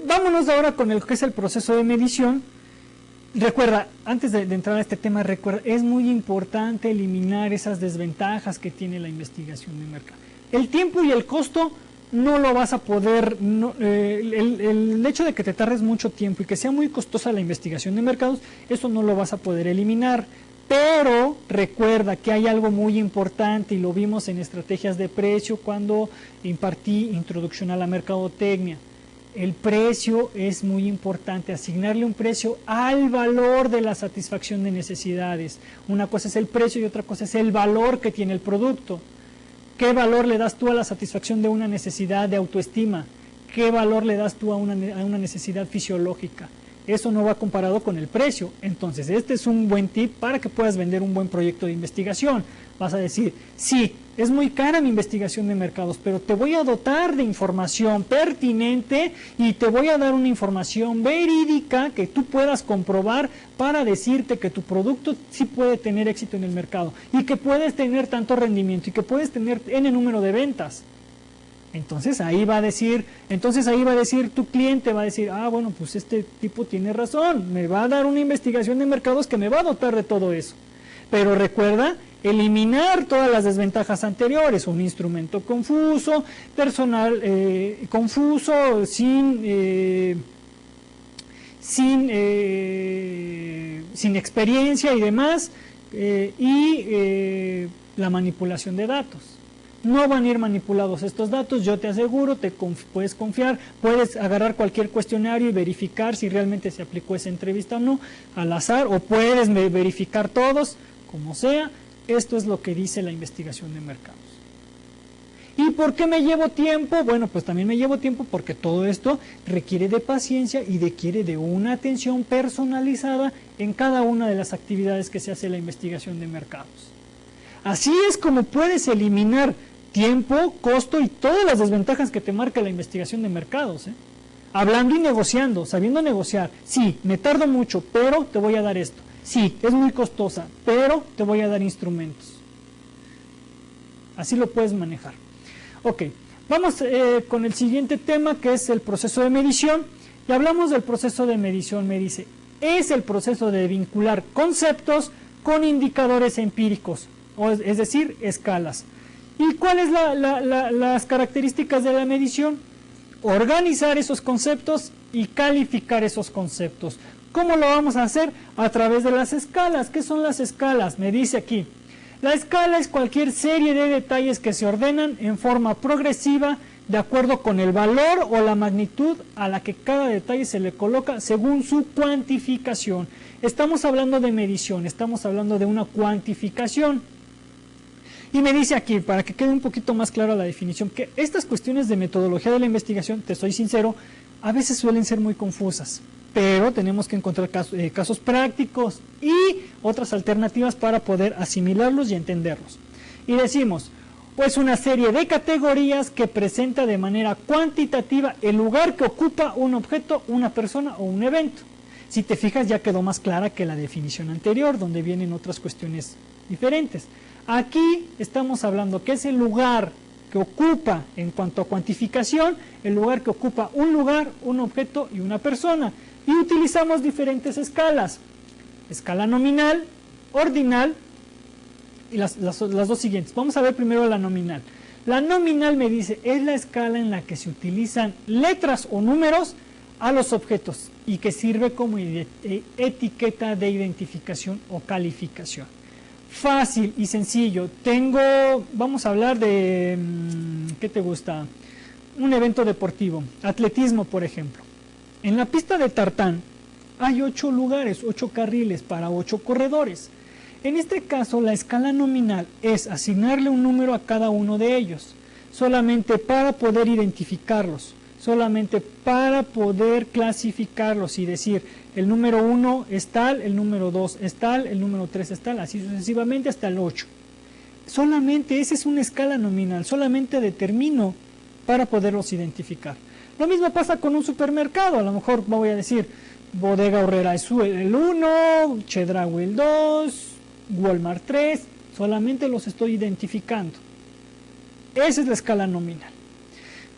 Vámonos ahora con lo que es el proceso de medición. Recuerda, antes de entrar a este tema, es muy importante eliminar esas desventajas que tiene la investigación de mercado. El tiempo y el costo no lo vas a poder, el hecho de que te tardes mucho tiempo y que sea muy costosa la investigación de mercados, eso no lo vas a poder eliminar. Pero recuerda que hay algo muy importante y lo vimos en estrategias de precio cuando impartí introducción a la mercadotecnia. El precio es muy importante, asignarle un precio al valor de la satisfacción de necesidades. Una cosa es el precio y otra cosa es el valor que tiene el producto. ¿Qué valor le das tú a la satisfacción de una necesidad de autoestima? ¿Qué valor le das tú a una necesidad fisiológica? Eso no va comparado con el precio. Entonces, este es un buen tip para que puedas vender un buen proyecto de investigación. Vas a decir, sí, es muy cara mi investigación de mercados, pero te voy a dotar de información pertinente y te voy a dar una información verídica que tú puedas comprobar para decirte que tu producto sí puede tener éxito en el mercado y que puedes tener tanto rendimiento y que puedes tener N número de ventas. Entonces ahí va a decir tu cliente, va a decir, bueno, pues este tipo tiene razón, me va a dar una investigación de mercados que me va a dotar de todo eso. Pero recuerda eliminar todas las desventajas anteriores, un instrumento confuso, personal confuso, sin experiencia y demás, la manipulación de datos. No van a ir manipulados estos datos, yo te aseguro, puedes confiar, puedes agarrar cualquier cuestionario y verificar si realmente se aplicó esa entrevista o no, al azar, o puedes verificar todos, como sea. Esto es lo que dice la investigación de mercados. ¿Y por qué me llevo tiempo? Bueno, pues también me llevo tiempo porque todo esto requiere de paciencia y requiere de una atención personalizada en cada una de las actividades que se hace la investigación de mercados. Así es como puedes eliminar tiempo, costo y todas las desventajas que te marca la investigación de mercados. Hablando y negociando, sabiendo negociar. Sí, me tardo mucho, pero te voy a dar esto. Sí, es muy costosa, pero te voy a dar instrumentos. Así lo puedes manejar. Ok, vamos con el siguiente tema, que es el proceso de medición. Y hablamos del proceso de medición, me dice, es el proceso de vincular conceptos con indicadores empíricos, es decir, escalas. ¿Y cuáles las características de la medición? Organizar esos conceptos y calificar esos conceptos. ¿Cómo lo vamos a hacer? A través de las escalas. ¿Qué son las escalas? Me dice aquí. La escala es cualquier serie de detalles que se ordenan en forma progresiva de acuerdo con el valor o la magnitud a la que cada detalle se le coloca según su cuantificación. Estamos hablando de medición, estamos hablando de una cuantificación. Y me dice aquí, para que quede un poquito más clara la definición, que estas cuestiones de metodología de la investigación, te soy sincero, a veces suelen ser muy confusas, pero tenemos que encontrar casos prácticos y otras alternativas para poder asimilarlos y entenderlos. Y decimos, pues una serie de categorías que presenta de manera cuantitativa el lugar que ocupa un objeto, una persona o un evento. Si te fijas, ya quedó más clara que la definición anterior, donde vienen otras cuestiones diferentes. Aquí estamos hablando que es el lugar que ocupa, en cuanto a cuantificación, el lugar que ocupa un lugar, un objeto y una persona. Y utilizamos diferentes escalas. Escala nominal, ordinal y las dos siguientes. Vamos a ver primero la nominal. La nominal, me dice, es la escala en la que se utilizan letras o números a los objetos y que sirve como etiqueta de identificación o calificación. Fácil y sencillo. Vamos a hablar de, ¿qué te gusta? Un evento deportivo, atletismo por ejemplo. En la pista de tartán hay 8 lugares, 8 carriles para 8 corredores. En este caso, la escala nominal es asignarle un número a cada uno de ellos, solamente para poder identificarlos, solamente para poder clasificarlos y decir, el número 1 es tal, el número 2 es tal, el número 3 es tal, así sucesivamente hasta el 8. Solamente esa es una escala nominal, solamente determino para poderlos identificar. Lo mismo pasa con un supermercado, a lo mejor voy a decir, Bodega Aurrera es el 1, Chedraui el 2, Walmart 3, solamente los estoy identificando. Esa es la escala nominal.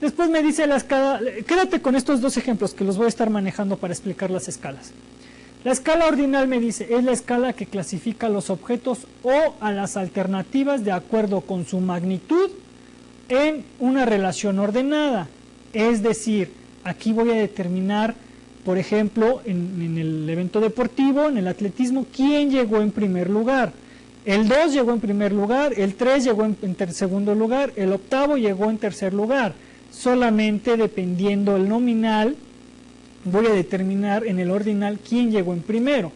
Después me dice la escala, quédate con estos dos ejemplos que los voy a estar manejando para explicar las escalas. La escala ordinal, me dice, es la escala que clasifica los objetos o a las alternativas de acuerdo con su magnitud en una relación ordenada. Es decir, aquí voy a determinar, por ejemplo, en el evento deportivo, en el atletismo, quién llegó en primer lugar. El 2 llegó en primer lugar, el 3 llegó en segundo lugar, el octavo llegó en tercer lugar. Solamente dependiendo el nominal, voy a determinar en el ordinal quién llegó en primero.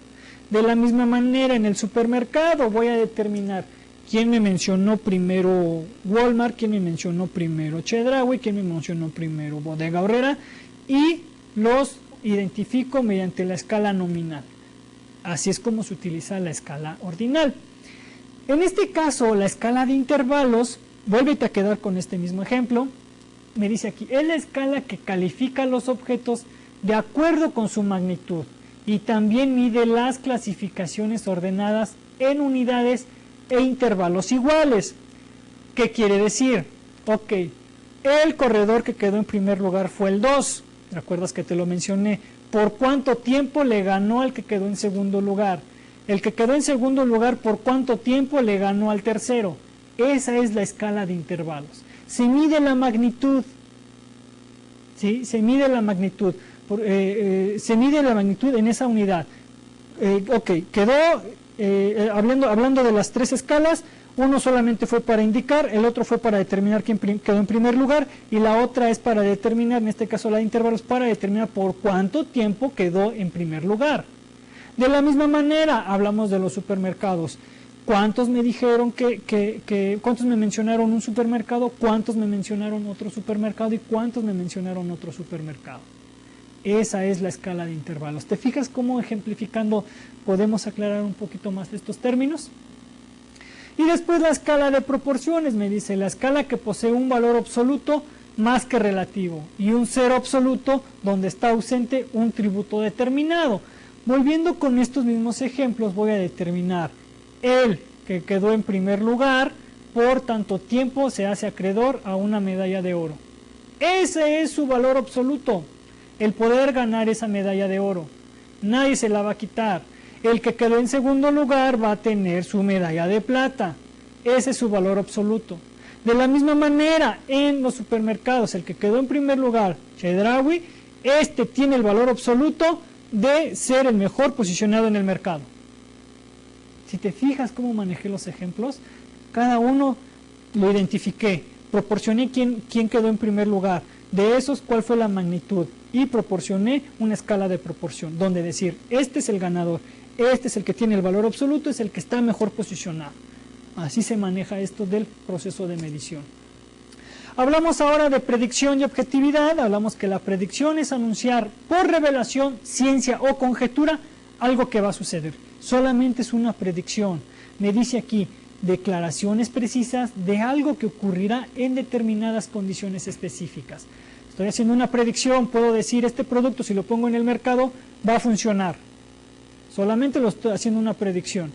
De la misma manera, en el supermercado voy a determinar quién me mencionó primero Walmart, quién me mencionó primero Chedraui, quién me mencionó primero Bodega Aurrera, y los identifico mediante la escala nominal. Así es como se utiliza la escala ordinal. En este caso, la escala de intervalos, vuélvete a quedar con este mismo ejemplo. Me dice aquí, es la escala que califica los objetos de acuerdo con su magnitud y también mide las clasificaciones ordenadas en unidades e intervalos iguales. ¿Qué quiere decir? Ok, el corredor que quedó en primer lugar fue el 2. ¿Recuerdas que te lo mencioné? ¿Por cuánto tiempo le ganó al que quedó en segundo lugar? El que quedó en segundo lugar, ¿por cuánto tiempo le ganó al tercero? Esa es la escala de intervalos. Se mide la magnitud, ¿sí? Se mide la magnitud, se mide la magnitud en esa unidad. Ok, quedó, hablando de las tres escalas, uno solamente fue para indicar, el otro fue para determinar quién quedó en primer lugar, y la otra es para determinar, en este caso la de intervalos, para determinar por cuánto tiempo quedó en primer lugar. De la misma manera, hablamos de los supermercados. ¿Cuántos me dijeron cuántos me mencionaron un supermercado, cuántos me mencionaron otro supermercado y cuántos me mencionaron otro supermercado? Esa es la escala de intervalos. ¿Te fijas cómo ejemplificando podemos aclarar un poquito más estos términos? Y después la escala de proporciones, me dice, la escala que posee un valor absoluto más que relativo y un cero absoluto donde está ausente un tributo determinado. Volviendo con estos mismos ejemplos, voy a determinar el que quedó en primer lugar, por tanto tiempo se hace acreedor a una medalla de oro. Ese es su valor absoluto. el poder ganar esa medalla de oro. Nadie se la va a quitar. El que quedó en segundo lugar va a tener su medalla de plata. Ese es su valor absoluto. De la misma manera, en los supermercados, el que quedó en primer lugar, Chedraui, este tiene el valor absoluto de ser el mejor posicionado en el mercado. Si te fijas cómo manejé los ejemplos, cada uno lo identifiqué, proporcioné quién quedó en primer lugar, de esos cuál fue la magnitud y proporcioné una escala de proporción, donde decir, este es el ganador, este es el que tiene el valor absoluto, es el que está mejor posicionado. Así se maneja esto del proceso de medición. Hablamos ahora de predicción y objetividad. Hablamos que la predicción es anunciar por revelación, ciencia o conjetura algo que va a suceder. Solamente es una predicción. Me dice aquí, declaraciones precisas de algo que ocurrirá en determinadas condiciones específicas. Estoy haciendo una predicción, puedo decir, este producto si lo pongo en el mercado va a funcionar. Solamente lo estoy haciendo una predicción.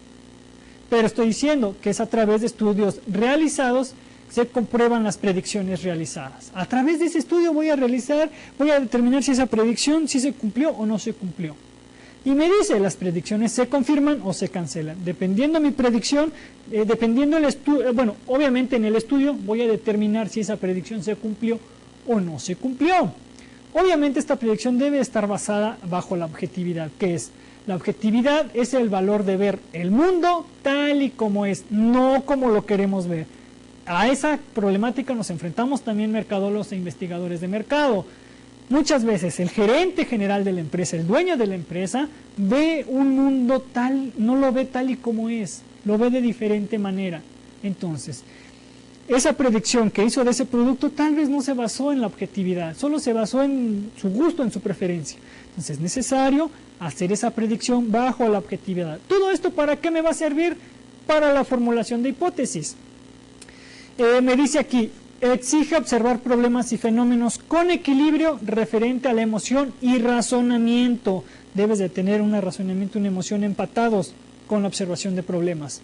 Pero estoy diciendo que es a través de estudios realizados se comprueban las predicciones realizadas. A través de ese estudio voy a determinar si esa predicción si se cumplió o no se cumplió. Y me dice, las predicciones se confirman o se cancelan. Dependiendo mi predicción, dependiendo el estudio, bueno, obviamente en el estudio voy a determinar si esa predicción se cumplió o no se cumplió. Obviamente esta predicción debe estar basada bajo la objetividad, que es la objetividad es el valor de ver el mundo tal y como es, no como lo queremos ver. A esa problemática nos enfrentamos también mercadólogos e investigadores de mercado. Muchas veces el gerente general de la empresa, el dueño de la empresa, ve un mundo tal, no lo ve tal y como es, lo ve de diferente manera. Entonces, esa predicción que hizo de ese producto tal vez no se basó en la objetividad, solo se basó en su gusto, en su preferencia. Entonces es necesario hacer esa predicción bajo la objetividad. ¿Todo esto para qué me va a servir? Para la formulación de hipótesis. Me dice aquí, exige observar problemas y fenómenos con equilibrio referente a la emoción y razonamiento. Debes de tener un razonamiento y una emoción empatados con la observación de problemas.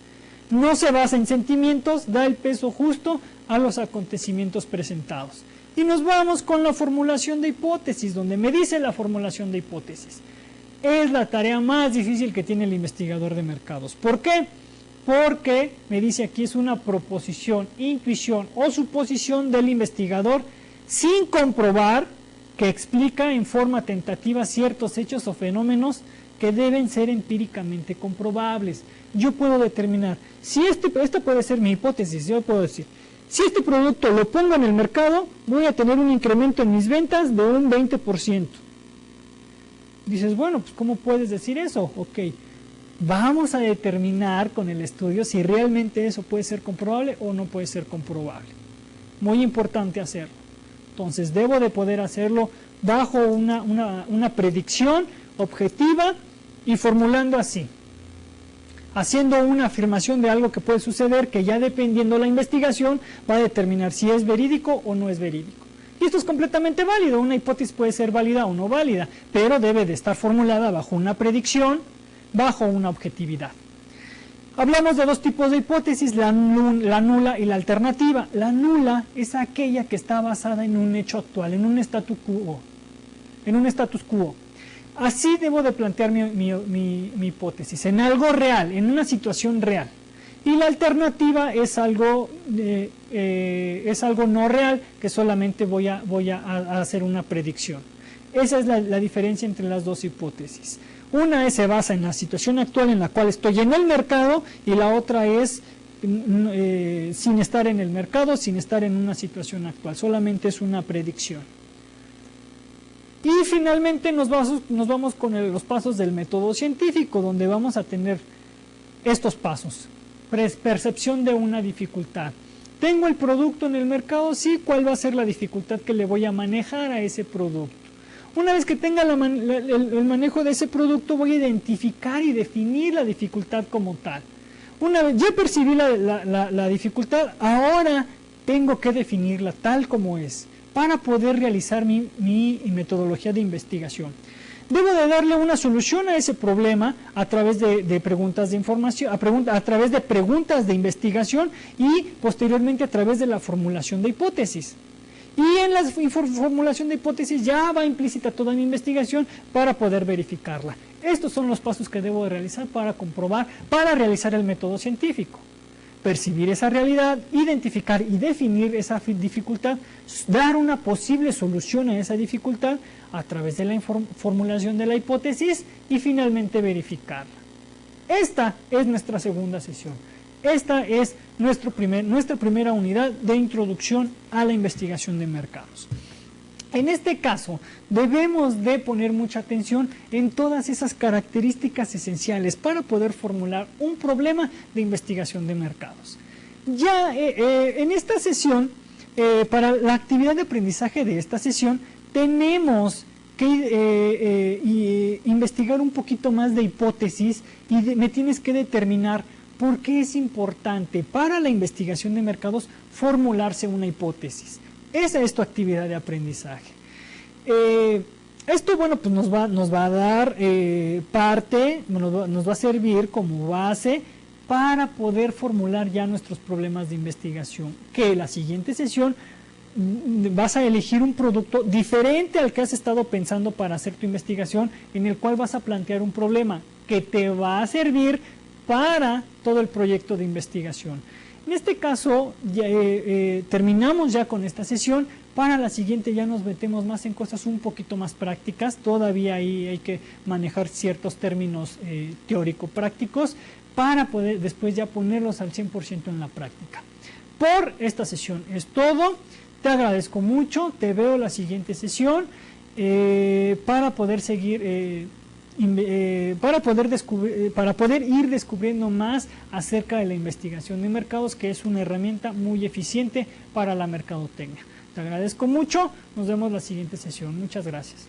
No se basa en sentimientos, da el peso justo a los acontecimientos presentados. Y nos vamos con la formulación de hipótesis, donde me dice la formulación de hipótesis. Es la tarea más difícil que tiene el investigador de mercados. ¿Por qué? Porque me dice aquí es una proposición, intuición o suposición del investigador sin comprobar, que explica en forma tentativa ciertos hechos o fenómenos que deben ser empíricamente comprobables. Yo puedo determinar, si esta puede ser mi hipótesis, yo puedo decir, si este producto lo pongo en el mercado, voy a tener un incremento en mis ventas de un 20%. Dices, bueno, pues ¿cómo puedes decir eso? Ok, vamos a determinar con el estudio si realmente eso puede ser comprobable o no puede ser comprobable. Muy importante hacerlo. Entonces debo de poder hacerlo bajo una predicción objetiva y formulando así. Haciendo una afirmación de algo que puede suceder, que ya dependiendo la investigación va a determinar si es verídico o no es verídico. Y esto es completamente válido, una hipótesis puede ser válida o no válida, pero debe de estar formulada bajo una predicción, bajo una objetividad. Hablamos de dos tipos de hipótesis, la nula y la alternativa. La nula es aquella que está basada en un hecho actual, en un status quo. Así debo de plantear mi hipótesis, en algo real, en una situación real. Y la alternativa es algo no real, que solamente voy a hacer una predicción. Esa es la diferencia entre las dos hipótesis. Una se basa en la situación actual en la cual estoy en el mercado y la otra es sin estar en el mercado, sin estar en una situación actual. Solamente es una predicción. Y finalmente nos vamos con los pasos del método científico, donde vamos a tener estos pasos. Percepción de una dificultad. ¿Tengo el producto en el mercado? Sí. ¿Cuál va a ser la dificultad que le voy a manejar a ese producto? Una vez que tenga el manejo de ese producto, voy a identificar y definir la dificultad como tal. Una vez ya percibí la dificultad, ahora tengo que definirla tal como es, para poder realizar mi metodología de investigación. Debo de darle una solución a ese problema a través de preguntas de información, a través de preguntas de investigación y posteriormente a través de la formulación de hipótesis. Y en la formulación de hipótesis ya va implícita toda mi investigación para poder verificarla. Estos son los pasos que debo de realizar para comprobar, para realizar el método científico. Percibir esa realidad, identificar y definir esa dificultad, dar una posible solución a esa dificultad a través de la formulación de la hipótesis y finalmente verificarla. Esta es nuestra segunda sesión. Esta es nuestra primera unidad de introducción a la investigación de mercados. En este caso, debemos de poner mucha atención en todas esas características esenciales para poder formular un problema de investigación de mercados. Ya en esta sesión, para la actividad de aprendizaje de esta sesión, tenemos que investigar un poquito más de hipótesis y me tienes que determinar por qué es importante para la investigación de mercados formularse una hipótesis. Esa es tu actividad de aprendizaje. Esto, bueno, pues nos va a dar nos va a servir como base para poder formular ya nuestros problemas de investigación. Que la siguiente sesión vas a elegir un producto diferente al que has estado pensando para hacer tu investigación, en el cual vas a plantear un problema que te va a servir para todo el proyecto de investigación. En este caso, terminamos ya con esta sesión. Para la siguiente ya nos metemos más en cosas un poquito más prácticas. Todavía ahí hay que manejar ciertos términos teórico-prácticos para poder después ya ponerlos al 100% en la práctica. Por esta sesión es todo. Te agradezco mucho. Te veo la siguiente sesión para poder seguir... para poder ir descubriendo más acerca de la investigación de mercados, que es una herramienta muy eficiente para la mercadotecnia. Te agradezco mucho, nos vemos la siguiente sesión. Muchas gracias.